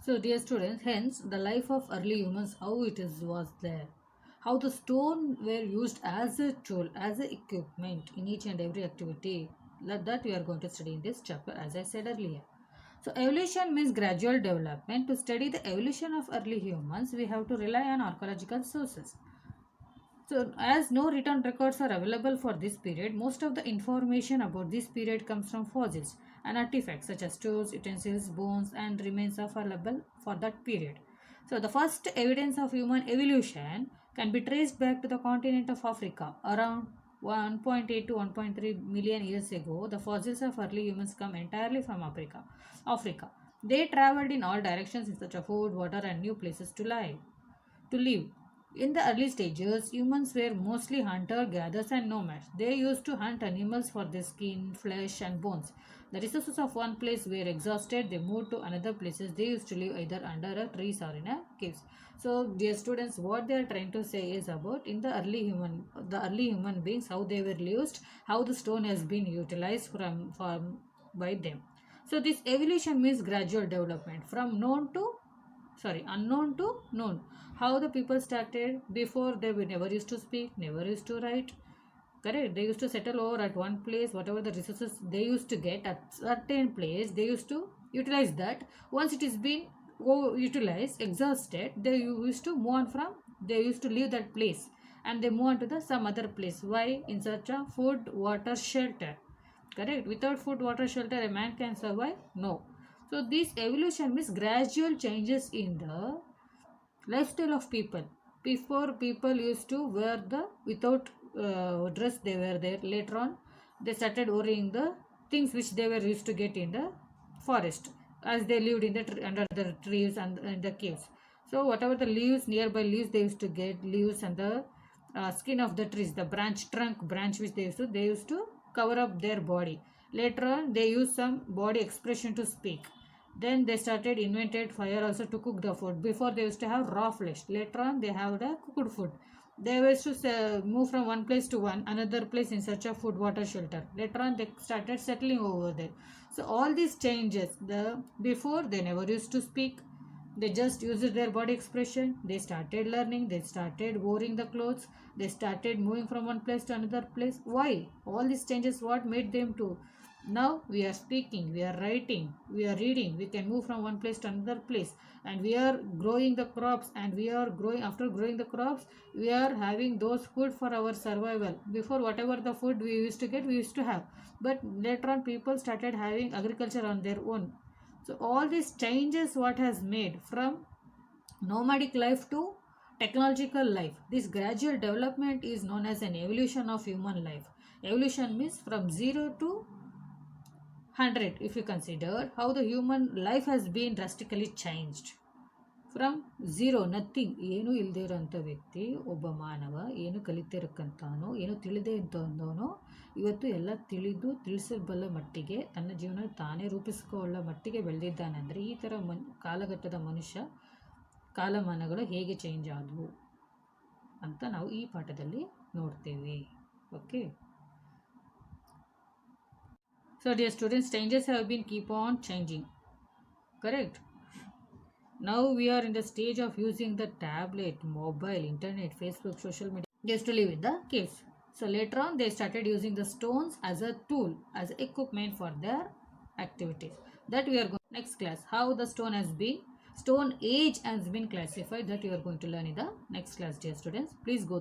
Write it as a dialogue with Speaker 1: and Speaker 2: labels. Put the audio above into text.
Speaker 1: So, dear students, hence the life of early humans, how it is was there, how the stone were used as a tool, as a equipment in each and every activity. That we are going to study in this chapter, as I said earlier. So, evolution means gradual development. To study the evolution of early humans, we have to rely on archaeological sources. So, as no written records are available for this period, most of the information about this period comes from fossils and artifacts such as tools, utensils, bones, and remains are available for that period. So, the first evidence of human evolution can be traced back to the continent of Africa around 1.8 to 1.3 million years ago. The fossils of early humans come entirely from Africa. They traveled in all directions in search of food, water, and new places to live. In the early stages, humans were mostly hunter gatherers and nomads. They used to hunt animals for their skin, flesh, and bones. The resources of one place were exhausted. They moved to another places. They used to live either under a trees or in a caves. So, dear students, what they are trying to say is about in the early human beings, how they were used, how the stone has been utilized from by them. So, this evolution means gradual development from unknown to known. How the people started before, they were never used to speak, never used to write. Correct, they used to settle over at one place. Whatever the resources they used to get at certain place, they used to utilize that. Once it is been utilized, exhausted, they used to move on from, they used to leave that place and they move on to the some other place. Why? In search of food, water, shelter. Correct, without food, water, shelter a man can survive? No. So this evolution means gradual changes in the lifestyle of people. Before, people used to wear the without dress, they were there. Later on, they started wearing the things which they were used to get in the forest, as they lived in the under the trees and in the caves. So whatever the leaves, nearby leaves, they used to get leaves and the skin of the trees, the trunk branch which they used to cover up their body. Later on, they used some body expression to speak. Then they started invented fire also to cook the food. Before, they used to have raw flesh. Later on, they have the cooked food. They used to move from one place to another place in search of food, water, shelter. Later on, they started settling over there. So all these changes, the before they never used to speak. They just used their body expression. They started learning. They started wearing the clothes. They started moving from one place to another place. Why? All these changes, what made them to? Now we are speaking, we are writing, we are reading. We can move from one place to another place, and we are growing the crops. And we are growing, after growing the crops, we are having those food for our survival. Before, whatever the food we used to get, we used to have. But later on, people started having agriculture on their own. So all these changes, what has made from nomadic life to technological life, this gradual development is known as an evolution of human life. Evolution means from 0 to 100. If you consider how the human life has been drastically changed from zero, nothing, ಏನೂ ಇಲ್ಲದೆ ಇರೋಂಥ ವ್ಯಕ್ತಿ, ಒಬ್ಬ ಮಾನವ, ಏನು ಕಲಿತಿರಕ್ಕಂತಾನೋ, ಏನು ತಿಳಿದೇ ಇದ್ದವನೋ, ಇವತ್ತು ಎಲ್ಲ ತಿಳಿಸಬಲ್ಲ ಮಟ್ಟಿಗೆ ತನ್ನ ಜೀವನ ತಾನೇ ರೂಪಿಸಿಕೊಳ್ಳೋ ಮಟ್ಟಿಗೆ ಬೆಳೆದಿದ್ದಾನೆ. ಅಂದರೆ ಈ ಥರ ಕಾಲಘಟ್ಟದ ಮನುಷ್ಯ ಕಾಲಮಾನಗಳು ಹೇಗೆ ಚೇಂಜ್ ಆದವು ಅಂತ ನಾವು ಈ ಪಾಠದಲ್ಲಿ ನೋಡ್ತೇವೆ. Okay. So dear students, changes have been keep on changing. Correct. Now we are in the stage of using the tablet, mobile, internet, Facebook, social media. They used to live in the caves. So later on, they started using the stones as a tool, as equipment for their activities. That we are going next class. How the stone age has been classified. That you are going to learn in the next class, dear students. Please go through.